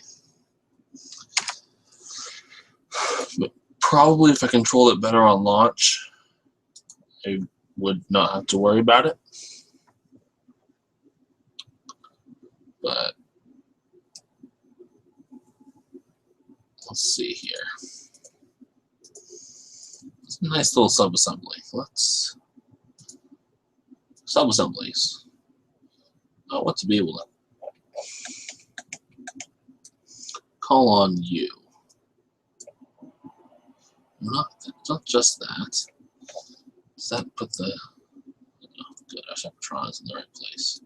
Speaker 1: But probably if I controlled it better on launch, I would not have to worry about it. But let's see here. It's a nice little sub-assembly. Let's sub-assemblies. I want to be able to call on you. Not just that. Does that put the good Septrons in the right place?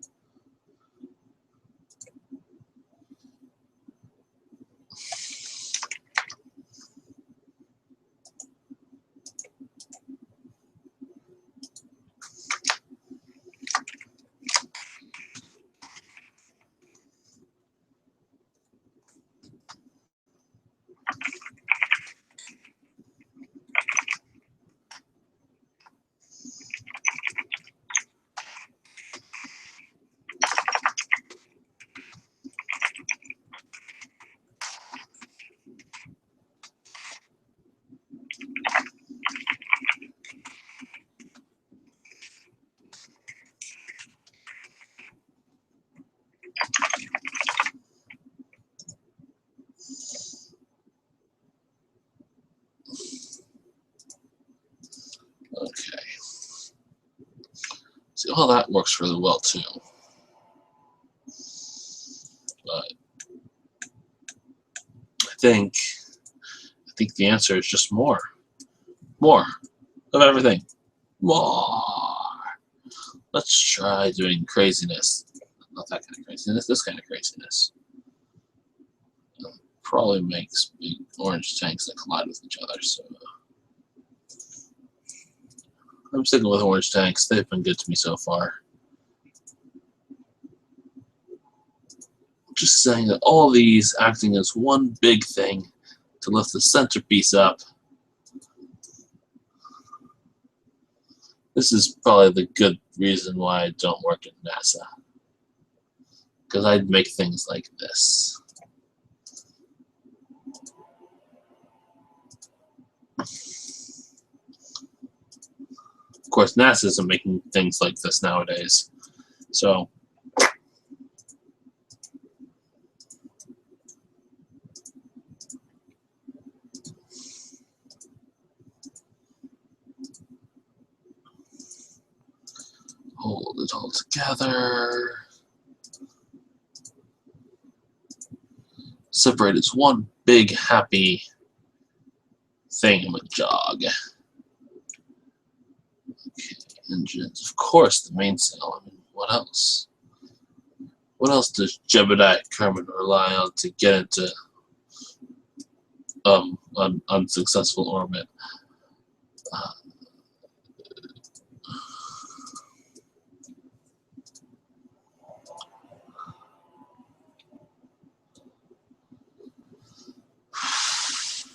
Speaker 1: Okay. See, all that works really well too. But I think the answer is just more of everything. More. Let's try doing craziness. Not that kind of craziness. This kind of craziness. Probably makes big orange tanks that collide with each other. So I'm sticking with orange tanks. They've been good to me so far. Just saying that all these acting as one big thing to lift the centerpiece up. This is probably the good reason why I don't work at NASA. Because I'd make things like this. Of course, NASA isn't making things like this nowadays. So hold it all together. Separate as one big happy thingamajog. Okay, engines. Of course, the mainsail. I mean, what else? What else does Jebediah Kerman rely on to get into unsuccessful orbit?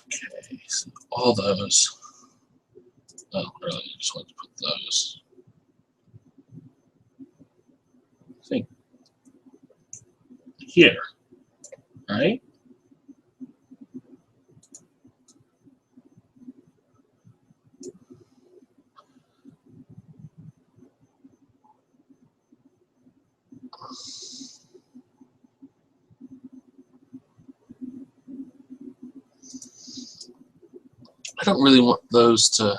Speaker 1: Okay, so all those. Oh, really? I just wanted to put those. I think here, right? I don't really want those to.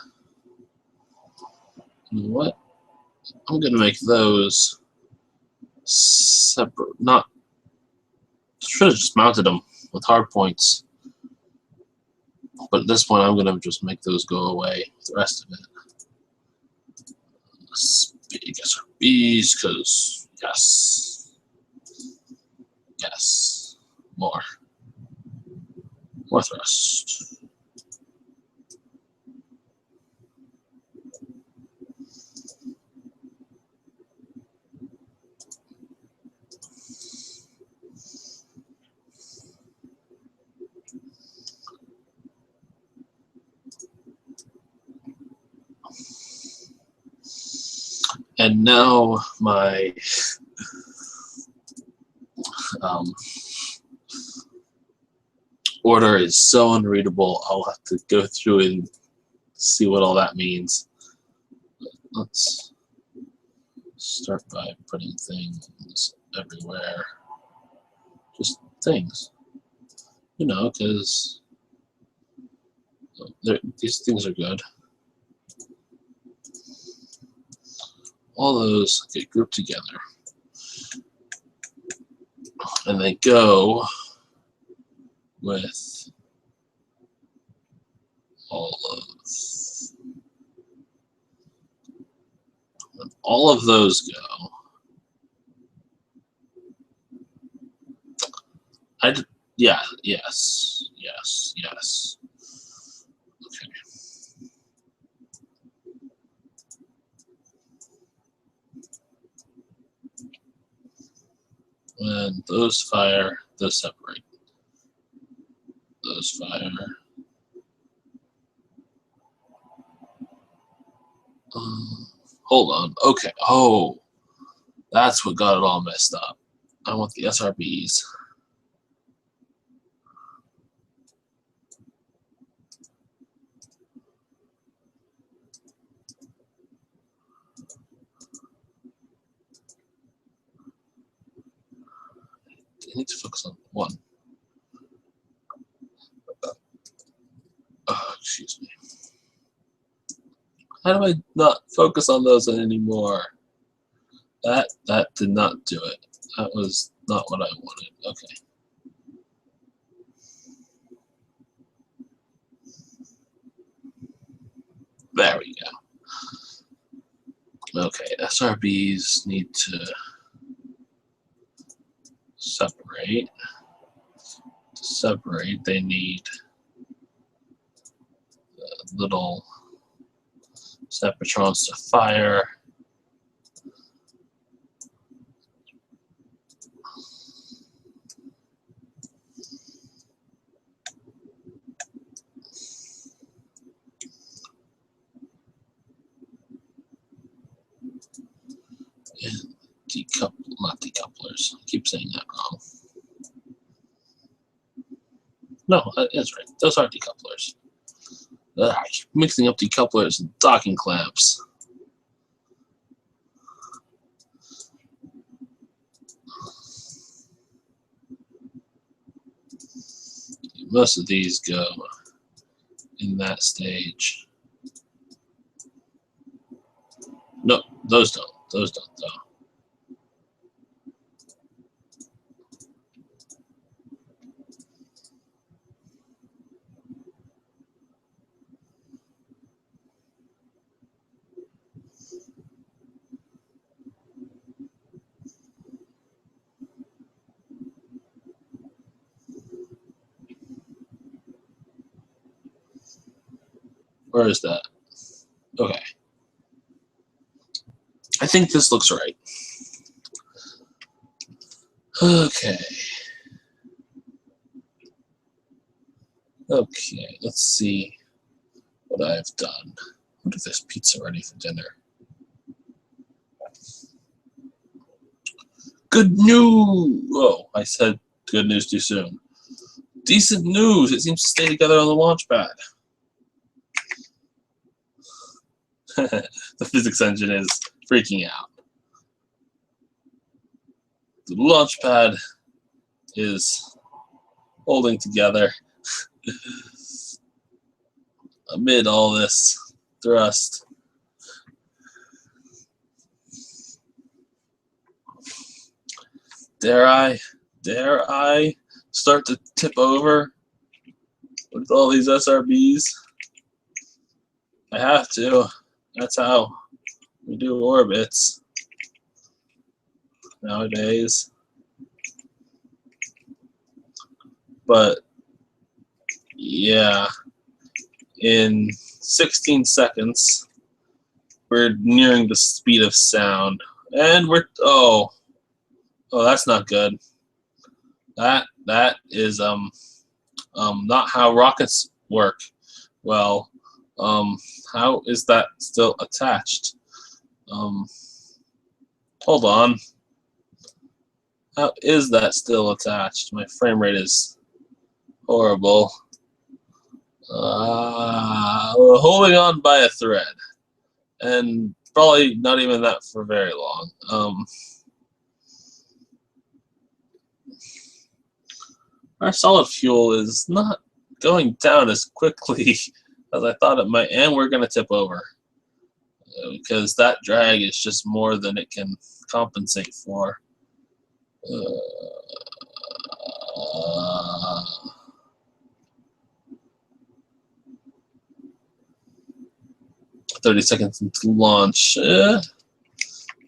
Speaker 1: You know what? I'm gonna make those separate. Not. Should have just mounted them with hard points. But at this point, I'm gonna just make those go away. The rest of it. Big SRBs, because yes, more thrust. And now my order is so unreadable, I'll have to go through and see what all that means. Let's start by putting things everywhere. Just things. You know, because these things are good. All those get grouped together. And they go with all of those go. Yes. Okay. When those fire, those separate. Those fire. Hold on. Okay. Oh, that's what got it all messed up. I want the SRBs. I need to focus on one. Oh, excuse me. How do I not focus on those anymore? That did not do it. That was not what I wanted. Okay. There we go. Okay, SRBs need to separate. To separate, they need little separatrons to fire. And not decouplers. I keep saying that wrong. No, that's right. Those are decouplers. I keep mixing up decouplers and docking clamps. Most of these go in that stage. No, those don't. Those don't, though. Where is that? Okay. I think this looks right. Okay. Okay, let's see what I've done. What if there's pizza ready for dinner? Good news! Oh, I said good news too soon. Decent news! It seems to stay together on the launch pad. The physics engine is freaking out. The launch pad is holding together. amid all this thrust. Dare I start to tip over with all these SRBs? I have to. That's how we do orbits nowadays. But yeah, in 16 seconds, we're nearing the speed of sound, and we're that's not good. That is not how rockets work. Well, how is that still attached? Hold on. How is that still attached? My frame rate is horrible. We're holding on by a thread, and probably not even that for very long. Our solid fuel is not going down as quickly as I thought it might, and we're going to tip over because that drag is just more than it can compensate for. 30 seconds into launch.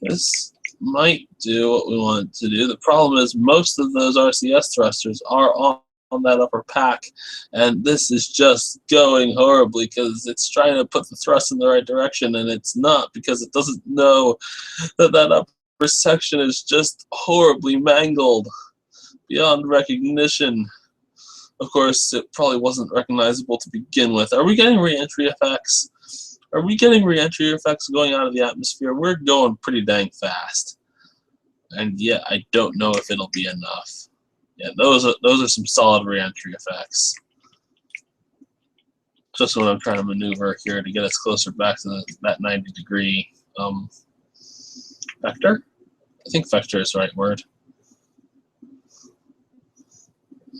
Speaker 1: This might do what we want it to do. The problem is most of those RCS thrusters are on that upper pack, and this is just going horribly because it's trying to put the thrust in the right direction, and it's not, because it doesn't know that that upper section is just horribly mangled beyond recognition. Of course, it probably wasn't recognizable to begin with. Are we getting re-entry effects? Are we getting re-entry effects going out of the atmosphere? We're going pretty dang fast. And yeah, I don't know if it'll be enough. Yeah, those are some solid re-entry effects. Just what I'm trying to maneuver here to get us closer back to that 90-degree vector. I think vector is the right word.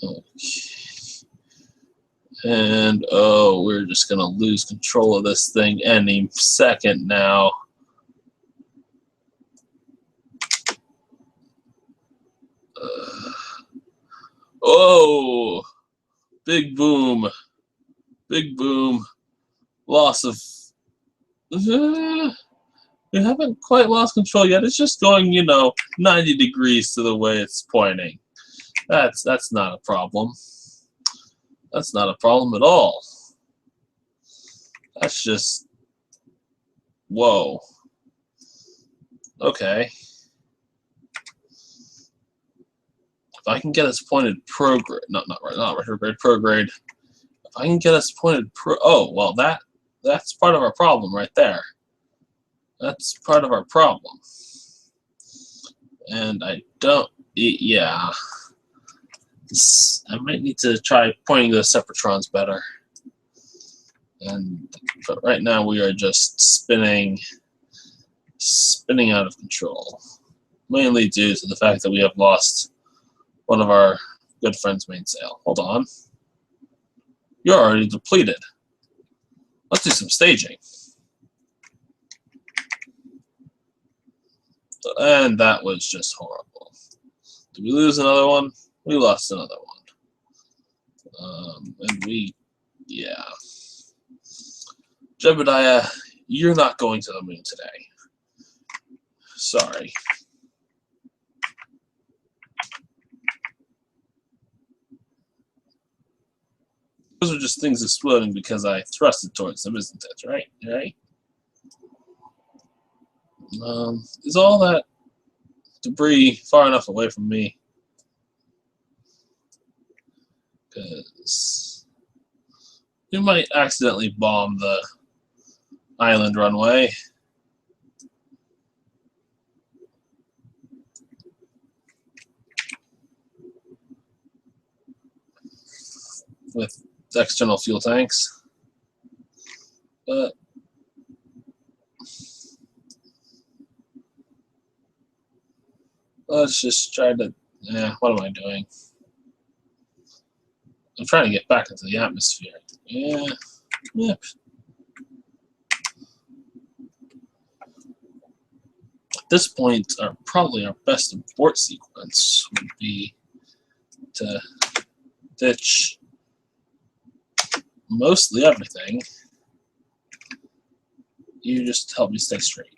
Speaker 1: Okay. And we're just gonna lose control of this thing any second now. Oh, big boom, big boom. Loss of. We haven't quite lost control yet. It's just going, 90 degrees to the way it's pointing. That's not a problem. That's not a problem at all. That's just, whoa. Okay. If I can get us pointed prograde, not retrograde, prograde. If I can get us pointed well, that's part of our problem right there. That's part of our problem. And I don't, yeah. I might need to try pointing the separatrons better. But right now we are just spinning out of control, mainly due to the fact that we have lost one of our good friends' mainsail. Hold on, you're already depleted. Let's do some staging. And that was just horrible. Did we lose another one? We lost another one. Yeah. Jebediah, you're not going to the moon today. Sorry. Those are just things exploding because I thrusted towards them, isn't it? Right? Right? Is all that debris far enough away from me? Because you might accidentally bomb the island runway. With external fuel tanks. But let's just try to, what am I doing? I'm trying to get back into the atmosphere. Yeah. Yep. At this point, probably our best abort sequence would be to ditch mostly everything. You just help me stay straight.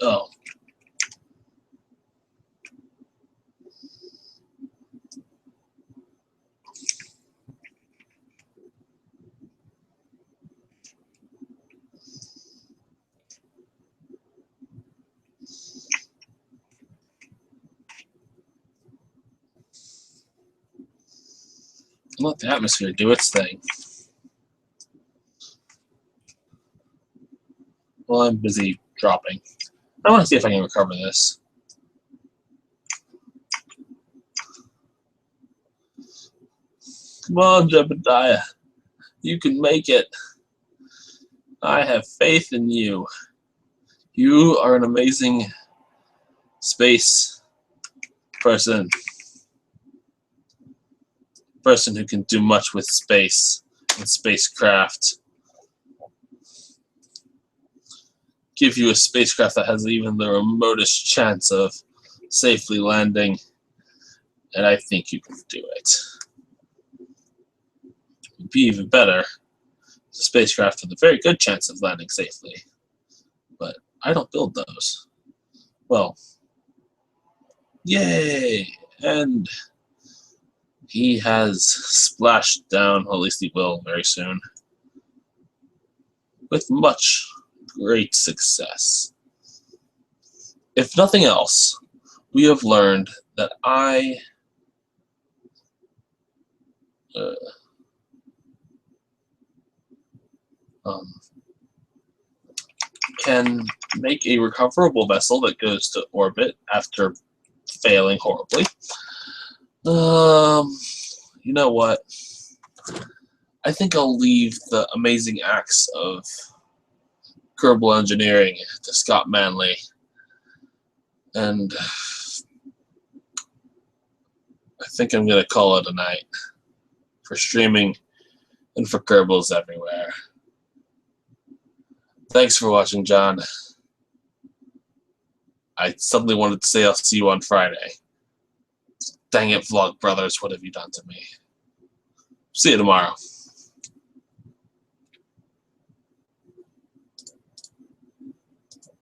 Speaker 1: Oh. Let the atmosphere do its thing. Well, I'm busy dropping. I want to see if I can recover this. Come on, Jebediah. You can make it. I have faith in you. You are an amazing space person. Person who can do much with space and spacecraft. Give you a spacecraft that has even the remotest chance of safely landing, and I think you can do it. It'd be even better, a spacecraft with a very good chance of landing safely, but I don't build those. Well, yay! And he has splashed down, or at least he will very soon, with much great success. If nothing else, we have learned that I can make a recoverable vessel that goes to orbit after failing horribly. You know what? I think I'll leave the amazing acts of Kerbal engineering to Scott Manley, and I think I'm gonna call it a night for streaming and for Kerbals everywhere. Thanks for watching, John. I suddenly wanted to say I'll see you on Friday. Dang it, Vlog Brothers, what have you done to me? See you tomorrow.